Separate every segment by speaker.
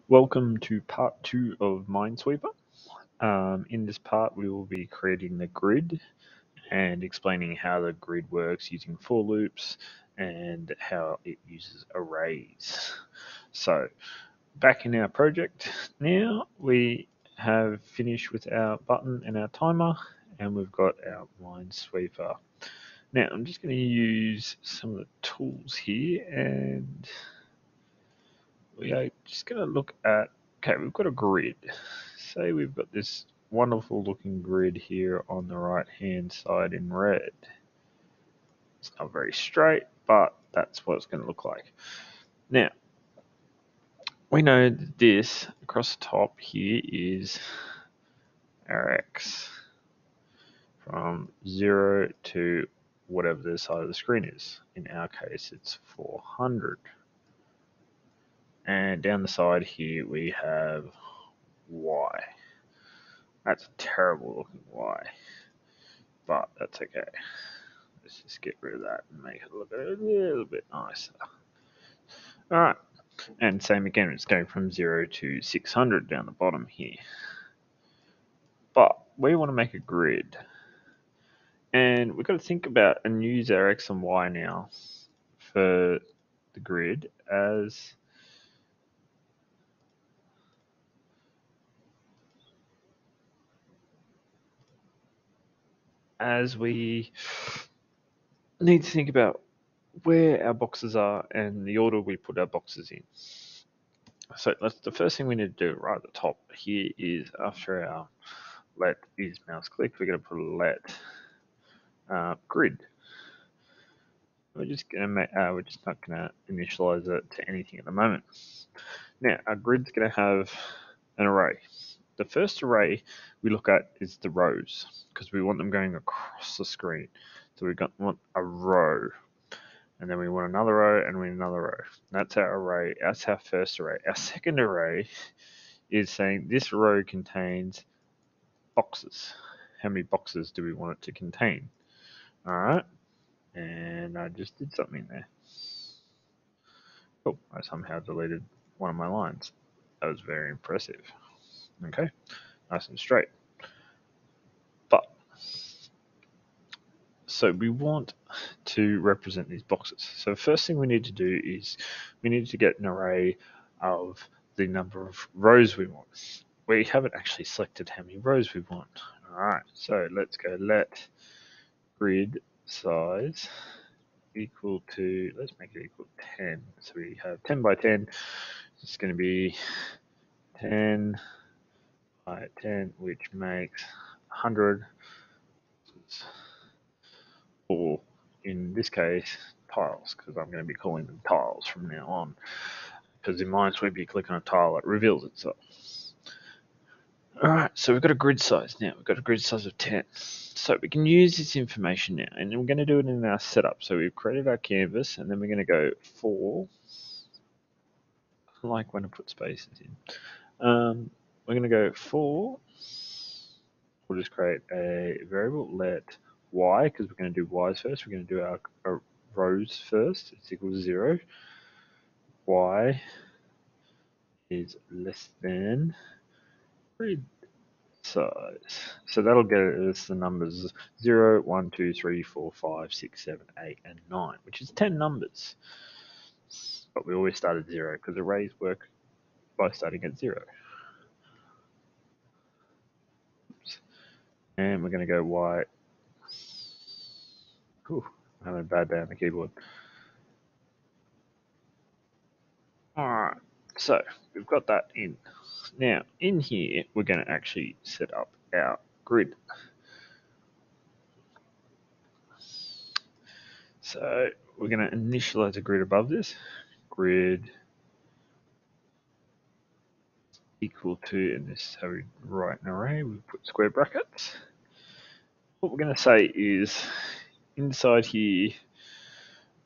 Speaker 1: Welcome to part 2 of Minesweeper. In this part, we will be creating the grid and explaining how the grid works using for loops and how it uses arrays. So, back in our project now, we have finished with our button and our timer, and we've got our Minesweeper. Now, I'm just going to use some of the tools here, and we are just going to look at, okay, we've got a grid. Say we've got this wonderful looking grid here on the right hand side in red. It's not very straight, but that's what it's going to look like. Now, we know that this across the top here is our x from 0 to whatever the side of the screen is. In our case, it's 400. And down the side here, we have y. That's a terrible looking y, but that's okay. Let's just get rid of that and make it look a little bit nicer. Alright, and same again, it's going from 0 to 600 down the bottom here. But we want to make a grid. And we've got to think about and use our x and y now for the grid as we need to think about where our boxes are and the order we put our boxes in. So the first thing we need to do right at the top here is after our let is mouse clicked, we're going to put a let grid. We're just not going to initialize it to anything at the moment. Now our grid's going to have an array. The first array we look at is the rows because we want them going across the screen. So want a row, and then we want another row and we want another row. That's our array. That's our first array. Our second array is saying this row contains boxes. How many boxes do we want it to contain? All right, and I just did something there. Oh, I somehow deleted one of my lines. That was very impressive. Okay, nice and straight. But so we want to represent these boxes. So first thing we need to do is we need to get an array of the number of rows we want. We haven't actually selected how many rows we want. All right, so let's go let grid size equal to, let's make it equal to 10. So we have 10 by 10. It's going to be 10 by 10, which makes 100. Or in this case, tiles, because I'm going to be calling them tiles from now on. Because in Minesweeper, you click on a tile, it reveals itself. Alright, so we've got a grid size now. We've got a grid size of 10. So we can use this information now, and we're going to do it in our setup. So we've created our canvas, and then we're going to go for, I like when I put spaces in. We're going to go for, we'll just create a variable, let y, because we're going to do y's first. We're going to do our rows first. It's equal to 0. Y is less than grid size. So that'll get us the numbers 0, 1, 2, 3, 4, 5, 6, 7, 8, and 9, which is 10 numbers. But we always start at 0 because arrays work by starting at 0. Oops. And we're going to go y. Ooh, I'm having a bad day on the keyboard. Alright, so we've got that in. Now, in here, we're going to actually set up our grid. So we're going to initialize a grid above this. Grid equal to, and this is how we write an array, we put square brackets. What we're going to say is, inside here,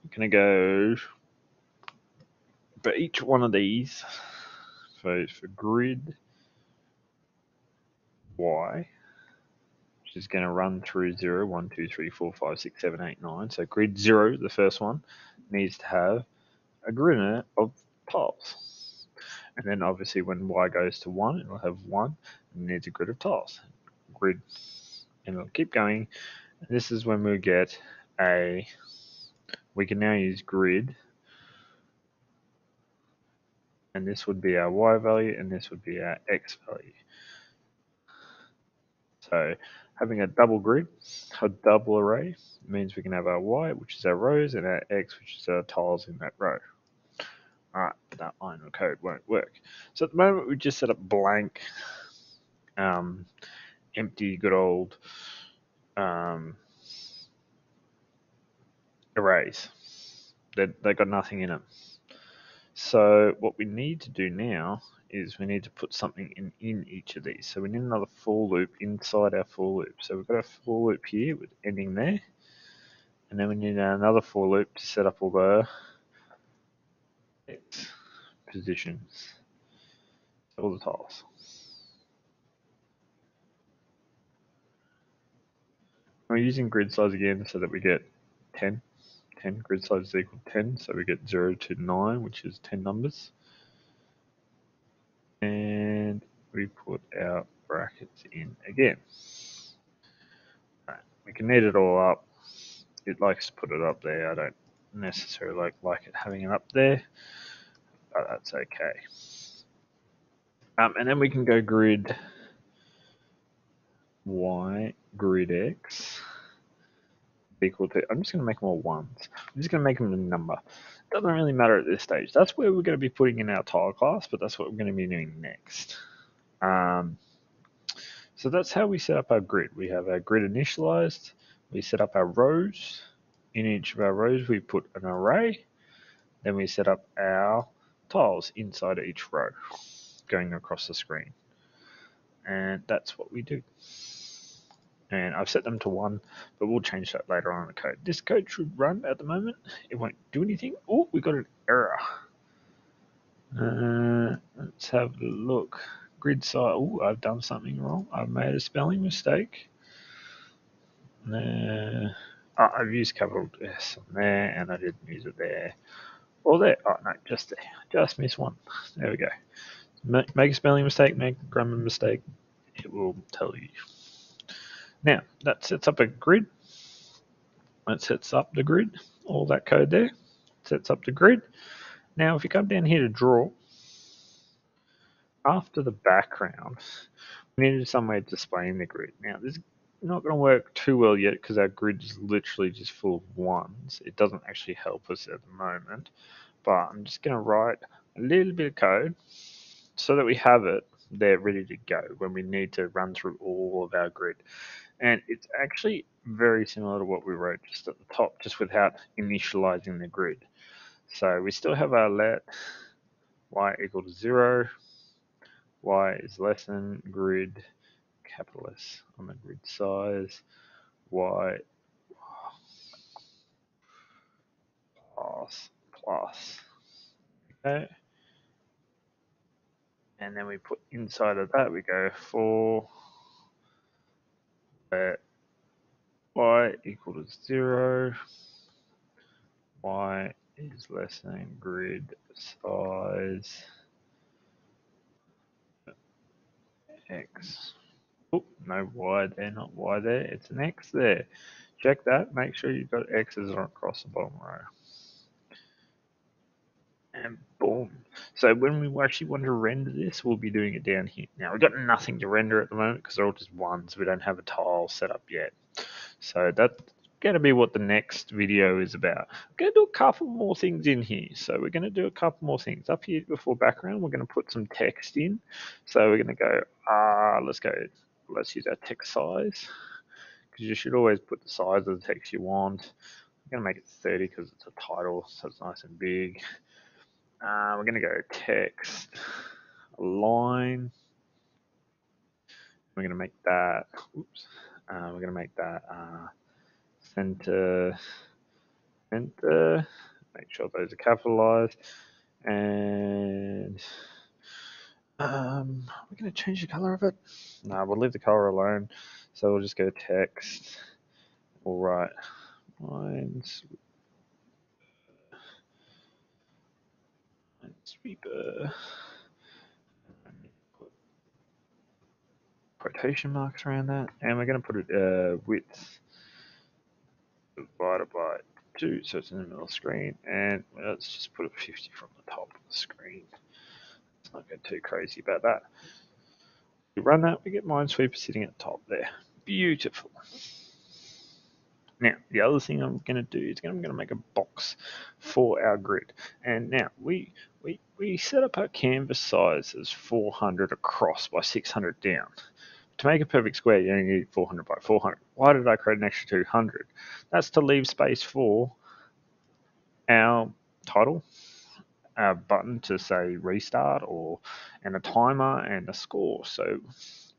Speaker 1: we're going to go, for each one of these, so for grid y, which is going to run through 0, 1, 2, 3, 4, 5, 6, 7, 8, 9. So grid 0, the first one, needs to have a grid in it of tiles. And then obviously when y goes to 1, it'll have 1, and it needs a grid of tiles. Grid, and it'll keep going. And this is when we get we can now use grid, and this would be our y value, and this would be our x value. So having a double grid, a double array, means we can have our y, which is our rows, and our x, which is our tiles in that row. Alright, but that line of code won't work. So at the moment we just set up blank, empty, good old arrays. They got nothing in them. So what we need to do now is we need to put something in each of these. So we need another for loop inside our for loop. So we've got a for loop here with ending there. And then we need another for loop to set up all the positions, all the tiles. We're using grid size again so that we get 10. 10 grid size is equal to 10, so we get 0 to 9, which is 10 numbers. And we put our brackets in again. Right, we can knit it all up. It likes to put it up there. I don't necessarily like it having it up there, but that's okay. And then we can go grid y, grid x equal to, I'm just going to make them all ones. I'm just going to make them a number. It doesn't really matter at this stage. That's where we're going to be putting in our tile class, but that's what we're going to be doing next. So that's how we set up our grid. We have our grid initialized. We set up our rows. In each of our rows, we put an array. Then we set up our tiles inside each row, going across the screen. And that's what we do. And I've set them to 1, but we'll change that later on in the code. This code should run at the moment. It won't do anything. Oh, we got an error. Let's have a look. Grid size. Oh, I've done something wrong. I've made a spelling mistake. I've used capital S on there, and I didn't use it there. Or there. Oh, no, just there. Just missed one. There we go. Make a spelling mistake, make a grammar mistake. It will tell you. Now, that sets up a grid. That sets up the grid. All that code there sets up the grid. Now, if you come down here to draw, after the background, we needed some way of displaying the grid. Now, this is not going to work too well yet because our grid is literally just full of ones. It doesn't actually help us at the moment, but I'm just going to write a little bit of code so that we have it there ready to go when we need to run through all of our grid. And it's actually very similar to what we wrote just at the top, just without initializing the grid. So we still have our let y equal to 0, y is less than grid, capital S on the grid size, y plus. Okay. And then we put inside of that, we go for let y equal to 0, y is less than grid size x. Oh, no y there, not y there. It's an x there. Check that. Make sure you've got x's across the bottom row. And boom. So when we actually want to render this, we'll be doing it down here. Now, we've got nothing to render at the moment because they're all just ones. We don't have a tile set up yet. So that's going to be what the next video is about. We're going to do a couple more things in here. So we're going to do a couple more things. Up here before background, we're going to put some text in. So we're going to go, let's use our text size. Because you should always put the size of the text you want. I'm going to make it 30 because it's a title, so it's nice and big. We're going to go text line. We're going to make that, we're going to make that center, make sure those are capitalized. And we're going to change the color of it. No, we'll leave the color alone. So we'll just go text. All right. Minesweeper. quotation marks around that, and we're going to put it width divided by 2, so it's in the middle of the screen, and let's just put a 50 from the top of the screen. Let's not get too crazy about that. We run that, we get Minesweeper sitting at the top there. Beautiful. Now, the other thing I'm going to do is I'm going to make a box for our grid. And now, we set up our canvas size as 400 across by 600 down. To make a perfect square, you only need 400 by 400. Why did I create an extra 200? That's to leave space for our title, our button to say restart, and a timer and a score. So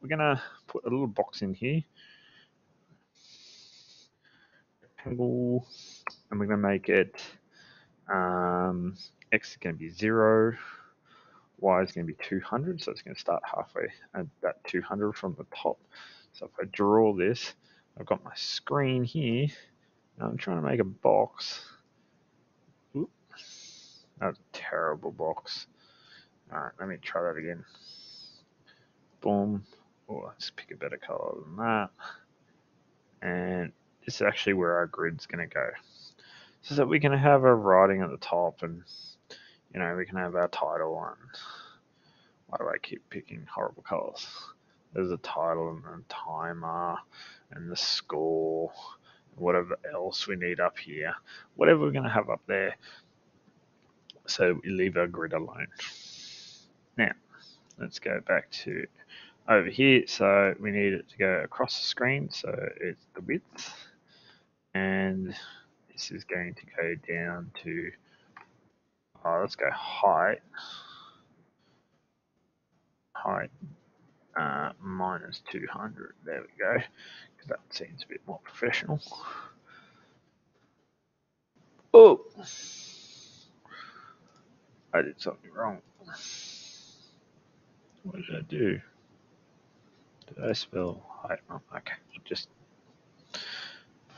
Speaker 1: we're going to put a little box in here. Rectangle. And we're going to make it x is going to be 0, y is going to be 200, so it's going to start halfway at that 200 from the top. So if I draw this, I've got my screen here, and I'm trying to make a box. Oop, that's a terrible box. Alright, let me try that again. Boom. Oh, let's pick a better color than that. And this is actually where our grid's going to go. So that we can have our writing at the top, and we can have our title on. Why do I keep picking horrible colors? There's a title and a timer and the score, whatever else we need up here, whatever we're going to have up there. So we leave our grid alone. Now, let's go back to over here. So we need it to go across the screen. So it's the width, and this is going to go down to, let's go height. Height minus 200. There we go. Because that seems a bit more professional. Oh! I did something wrong. What did I do? Did I spell height wrong? Okay, just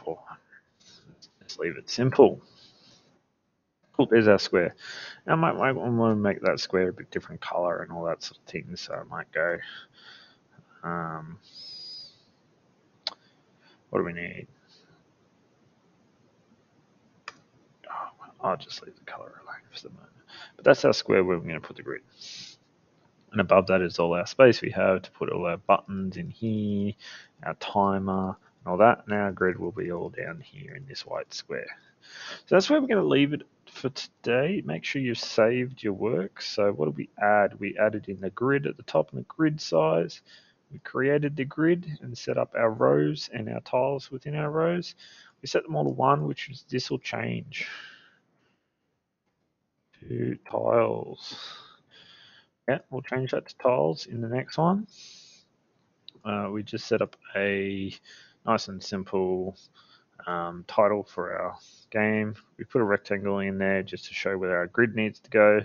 Speaker 1: 400. Let's leave it simple. Cool, there's our square. Now I might want to make that square a bit different color and all that sort of thing, so I might go, what do we need? Oh, I'll just leave the color alone for the moment. But that's our square where we're going to put the grid. And above that is all our space we have to put all our buttons in here, our timer, and all that. And our grid will be all down here in this white square. So that's where we're going to leave it for today. Make sure you've saved your work. So what did we add? We added in the grid at the top and the grid size. We created the grid and set up our rows and our tiles within our rows. We set them all to 1, which is this will change to tiles. Yeah, we'll change that to tiles in the next one. We just set up a nice and simple title for our game. We put a rectangle in there just to show where our grid needs to go.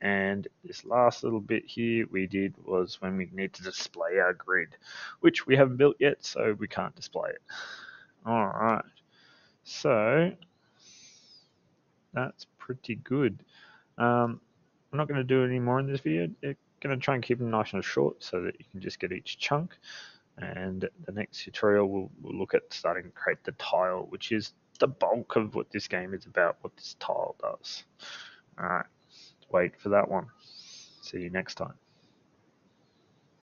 Speaker 1: And this last little bit here we did was when we need to display our grid, which we haven't built yet, so we can't display it. All right, so that's pretty good. I'm not going to do any more in this video. I'm going to try and keep them nice and short so that you can just get each chunk. And the next tutorial we'll look at starting to create the tile, which is the bulk of what this game is about, what this tile does. Alright, wait for that one. See you next time.